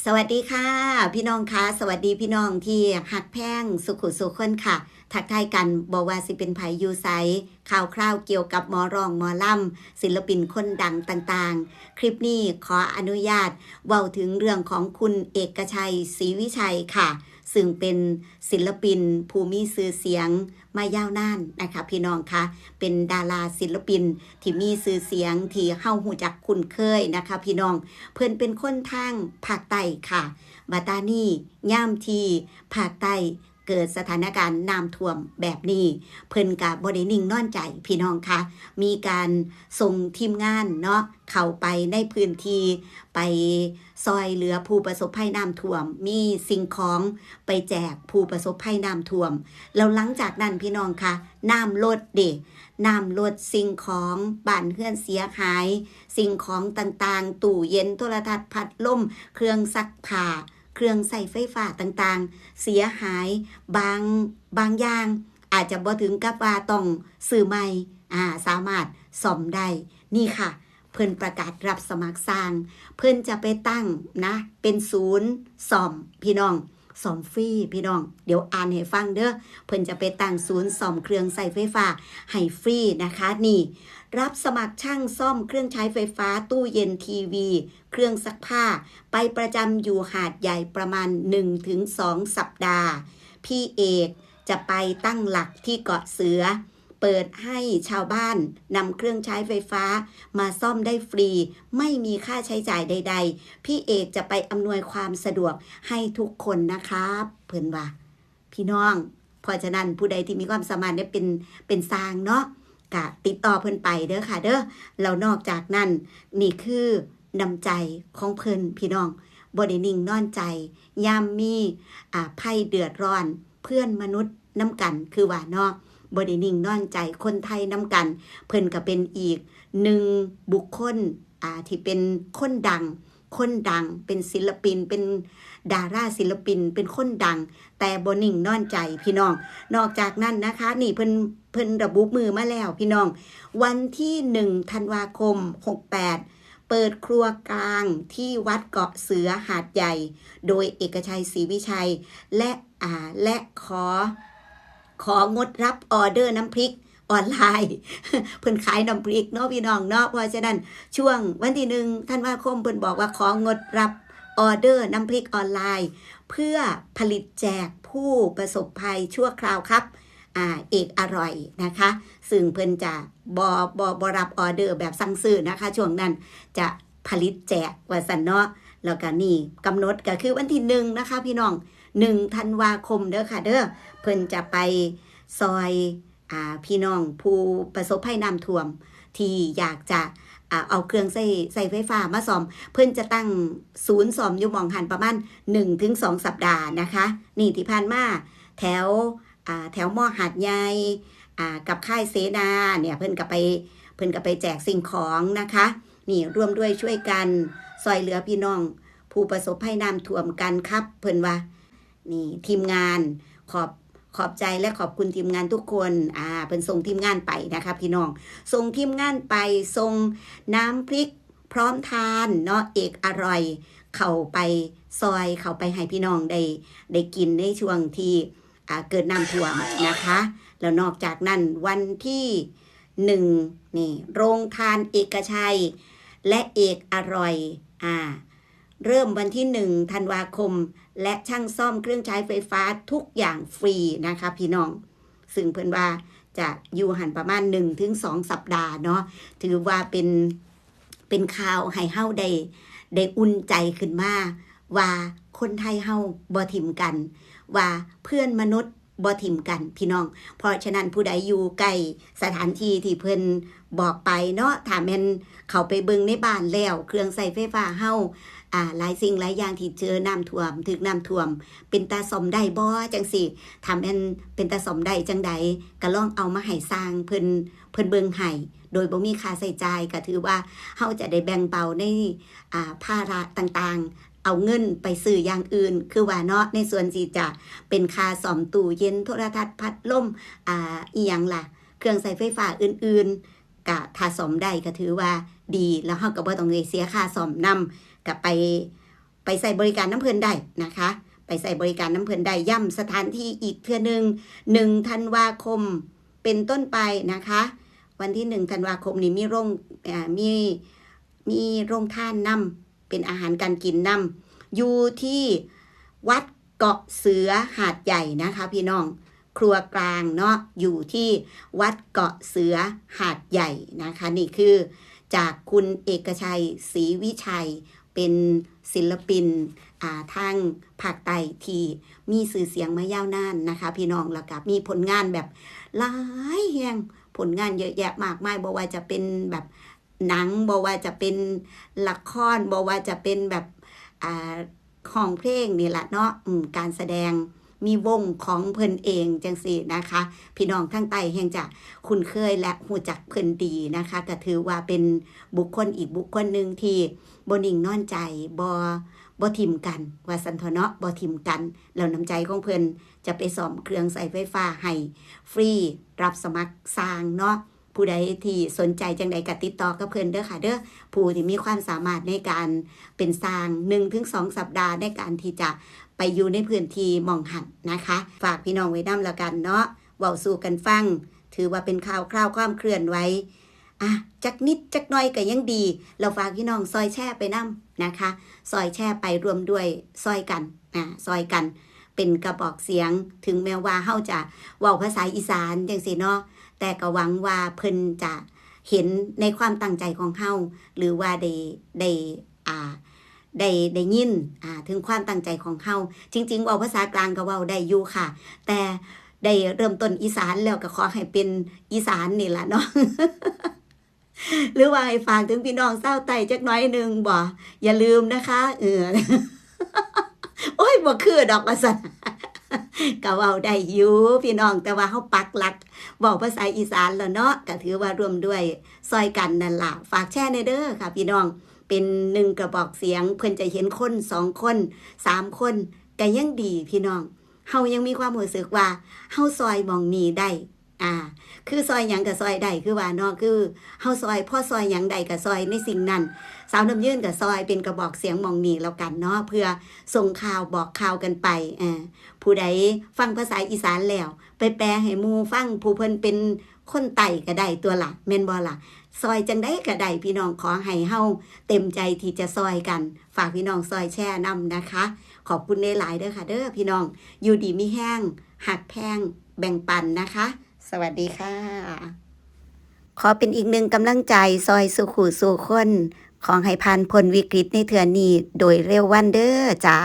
สวัสดีค่ะพี่น้องคะสวัสดีพี่น้องที่หักแพงสุขุสุขคนค่ะทักทายกันบอกว่าสิเป็นไผยูไซข่าวคราวเกี่ยวกับหมอร้องหมอล่ำศิลปินคนดังต่างๆคลิปนี้ขออนุญาตเว้าถึงเรื่องของคุณเอกชัยศรีวิชัยค่ะซึ่งเป็นศิลปินผู้มีชื่อเสียงมายาวนานนะคะพี่น้องคะเป็นดาราศิลปินที่มีชื่อเสียงที่เฮาฮู้จักคุ้นเคยนะคะพี่น้องเพิ่นเป็นคนทางภาคใต้ค่ะบัดตานี้ย่ามที่ภาคใต้เกิดสถานการณ์น้ำท่วมแบบนี้เพิ่นก็บ่ได้นิ่งนอนใจพี่น้องคะมีการส่งทีมงานเนาะเข้าไปในพื้นที่ไปซอยเหลือผู้ประสบภัยน้ำท่วมมีสิ่งของไปแจกผู้ประสบภัยน้ำท่วมแล้วหลังจากนั้นพี่น้องคะน้ำลดเด้น้ำลดสิ่งของบ้านเรือนเสียหายสิ่งของต่างๆตู้เย็นโทรทัศน์พัดลมเครื่องซักผ้าเครื่องใส่ไฟฟ้าต่างๆเสียหายบางอย่างอาจจะบ่ถึงกับว่าต้องซื้อใหม่สามารถซ่อมได้นี่ค่ะเพิ่นประกาศรับสมัครสร้างเพิ่นจะไปตั้งนะเป็นศูนย์ซ่อมพี่น้องซ่อมฟรีพี่น้องเดี๋ยวอ่านให้ฟังเด้อเพิ่นจะไปตั้งศูนย์ซ่อมเครื่องใส่ไฟฟ้าให้ฟรีนะคะนี่รับสมัครช่างซ่อมเครื่องใช้ไฟฟ้าตู้เย็นทีวีเครื่องซักผ้าไปประจำอยู่หาดใหญ่ประมาณ 1-2 สัปดาห์พี่เอกจะไปตั้งหลักที่เกาะเสือเปิดให้ชาวบ้านนำเครื่องใช้ไฟฟ้ามาซ่อมได้ฟรีไม่มีค่าใช้จ่ายใดๆพี่เอกจะไปอำนวยความสะดวกให้ทุกคนนะครับเพิ่นว่าพี่น้องเพราะฉะนั้นผู้ใดที่มีความสามารถได้เป็นสร้างเนาะก็ติดต่อเพิ่นไปเด้อค่ะเด้อแล้วนอกจากนั้นนี่คือน้ำใจของเพิ่นพี่น้องบ่ได้นิ่งนอนใจยามมีภัยเดือดร้อนเพื่อนมนุษย์น้ำกันคือว่าเนาะบ่ได้นิ่งนอนใจคนไทยน้ำกันเพิ่นก็เป็นอีกหนึ่งบุคคลที่เป็นคนดังเป็นศิลปินเป็นดาราศิลปินเป็นคนดังแต่บ่นิ่งนอนใจพี่น้องนอกจากนั้นนะคะนี่เพิ่นระบุมือมาแล้วพี่น้องวันที่1ธันวาคม68เปิดครัวกลางที่วัดเกาะเสือหาดใหญ่โดยเอกชัยศรีวิชัยและของดรับออเดอร์น้ำพริกออนไลน์ เพิ่นขายน้ำพริกเนาะพี่น้องเนาะเพราะฉะนั้นช่วงวันที่1ธันวาคมเพิ่นบอกว่าของดรับออเดอร์น้ำพริกออนไลน์เพื่อผลิตแจกผู้ประสบภัยชั่วคราวครับเอกอร่อยนะคะซึ่งเพิ่นจะบ่รับออเดอร์แบบสั่งซื้อนะคะช่วงนั้นจะผลิตแจกว่าซั่นเนาะแล้วก็นี่กำหนดก็คือวันที่1นะคะพี่น้อง1ธันวาคมเด้อค่ะเด้อเพิ่นจะไปซอยพี่น้องผู้ประสบภัยน้ำท่วมที่อยากจะเอาเครื่องใส่ไฟฟ้ามาซ่อมเพิ่นจะตั้งศูนย์ซ่อมอยู่หม้องหันประมาณ 1-2 สัปดาห์นะคะนี่ที่ผ่านมาแถวมอหาดใหญ่กับค่ายเสนาเนี่ยเพิ่นก็ไปแจกสิ่งของนะคะนี่ร่วมด้วยช่วยกันซอยเหลือพี่น้องผู้ประสบภัยน้ำท่วมกันครับเพิ่นว่านี่ทีมงานขอบใจและขอบคุณทีมงานทุกคนเพิ่นส่งทีมงานไปนะคะพี่น้องส่งทีมงานไปส่งน้ำพริกพร้อมทานเนาะเอกอร่อยเข้าไปซอยเข้าไปให้พี่น้องได้กินในช่วงที่เกิดน้ำท่วมนะคะแล้วนอกจากนั้นวันที่1นี่โรงทานเอกชัยและเอกอร่อยเริ่มวันที่1ธันวาคมและช่างซ่อมเครื่องใช้ไฟฟ้าทุกอย่างฟรีนะคะพี่น้องซึ่งเพิ่นว่าจะอยู่หันประมาณ 1-2 สัปดาห์เนาะถือว่าเป็นข่าวให้เฮาได้อุ่นใจขึ้นมาว่าคนไทยเฮาบ่ถิ่มกันว่าเพื่อนมนุษย์บ่ถิ่มกันพี่น้องเพราะฉะนั้นผู้ใดอยู่ใกล้สถานที่ที่เพิ่นบอกไปเนาะถ้าแม่นเข้าไปเบิ่งในบ้านแล้วเครื่องใช้ไฟฟ้าเฮาหลายสิ่งหลายอย่างที่เจอน้ำท่วมถึกน้ำท่วมเป็นตาซ่อมได้บ่จังซี่ถ้าแม่นเป็นตาซ่อมได้จังใดก็ลองเอามาให้สร้างเพิ่นเบิ่งให้โดยบ่มีค่าใช้จ่ายก็ถือว่าเฮาจะได้แบ่งเบาในภาระต่างๆเอาเงินไปซื้ออย่างอื่นคือว่าเนาะในส่วนที่จะเป็นค่าซ่อมตู้เย็นโทรทัศน์พัดลมอีหยังล่ะเครื่องใช้ไฟฟ้าอื่นๆก็ถ้าซ่อมได้ก็ถือว่าดีแล้วเฮาก็บ่ต้องเสียค่าซ่อมนำก็ไป ไปใส่บริการน้ำเพลินได้นะคะไปใส่บริการน้ำเพลินได้ย่ำสถานที่อีกเทื่อหนึ่ง1 ธันวาคมเป็นต้นไปนะคะวันที่1 ธันวาคมนี้มีโรงทานนำเป็นอาหารการกินนำอยู่ที่วัดเกาะเสือหาดใหญ่นะคะพี่น้องครัวกลางเนาะอยู่ที่วัดเกาะเสือหาดใหญ่นะคะนี่คือจากคุณเอกชัยศรีวิชัยเป็นศิลปินทางภาคใต้ที่มีสื่อเสียงมายาวนานนะคะพี่น้องแล้วก็มีผลงานแบบหลายแห่งผลงานเยอะแยะมากมายบ่ว่าจะเป็นแบบหนังบ่ว่าจะเป็นละครบ่ว่าจะเป็นแบบของเพลงนี่แหละเนาะการแสดงมีวงของเพิ่นเองจังซี่นะคะพี่น้องทั้งใต้แห่งจะคุ้นเคยและหูจักเพิ่นดีนะคะก็ถือว่าเป็นบุคคลอีกบุคคลหนึ่งที่บ่นิ่งนอนใจบ่ทิมกันว่าสันทเนาะบ่ทิมกันแล้วน้ำใจของเพิ่นจะไปซ่อมเครื่องใช้ไฟฟ้าให้ฟรีรับสมัครสร้างเนาะผู้ใดที่สนใจจังใดก็ติดต่อกับเพิ่นเด้อค่ะเด้อผู้ที่มีความสามารถในการเป็นสร้าง 1-2 สัปดาห์ในการที่จะไปอยู่ในพื้นที่มองหันนะคะฝากพี่น้องไว้นำแล้วกันเนาะเว้าสู่กันฟังถือว่าเป็นข่าวคราวความเคลื่อนไหวจักนิดจักน้อยก็ยังดีเราฝากพี่น้องซอยแช่ไปนำนะคะซอยแช่ไปรวมด้วยซอยกันซอยกันเป็นกระบอกเสียงถึงแม้ว่าเฮาจะเว้าภาษาอีสานจังซี่เนาะแต่ก็หวังว่าเพิ่นจะเห็นในความตั้งใจของเฮาหรือว่าได้ยินถึงความตั้งใจของเฮาจริงๆเว้าภาษากลางก็เว้าได้อยู่ค่ะแต่ได้เริ่มต้นอีสานแล้วก็ขอให้เป็นอีสานนี่ล่ะเนาะ หรือว่าให้ฝากถึงพี่น้องชาวใต้จักหน่อยนึงบ่อย่าลืมนะคะโอ้ยบ่คือดอกว่าซั่น ก็เว้าได้อยู่พี่น้องแต่ว่าเฮาปักหลักเว้าภาษาอีสานแล้วเนาะก็ถือว่ารวมด้วยซอยกันนั่นล่ะฝากแชร์ในเด้อค่ะพี่น้องเป็น1กระบอกเสียงเพิ่นจะเห็นคน2คน3คนก็ยังดีพี่น้องเฮายังมีความรู้สึกว่าเฮาซอยหม้องนี้ได้คือซอยหยังก็ซอยได้คือว่าเนาะคือเฮาซอยพ่อซอยหยังใดก็ซอยในสิ่งนั้นสาวน้ำยืนก็ซอยเป็นกระบอกเสียงหม้องนี้แล้วกันเนาะเพื่อส่งข่าวบอกข่าวกันไปผู้ใดฟังภาษาอีสานแล้วไปแปลให้หมู่ฟังผู้เพิ่นเป็นคนไต้ก็ได้ตัวล่ะแม่นบ่ล่ะซอยจังได๋ก็ได้พี่น้องขอให้เฮาเต็มใจที่จะซอยกันฝากพี่น้องซอยแช่นำนะคะขอบคุณหลายๆเด้อค่ะเด้อพี่น้องอยู่ดีมีแห้งหักแพงแบ่งปันนะคะสวัสดีค่ะขอเป็นอีกหนึ่งกำลังใจซอยสุขุสู่คนขอให้ผ่านพ้นวิกฤตในเทื่อนี้โดยเร็ววันเด้อจ้า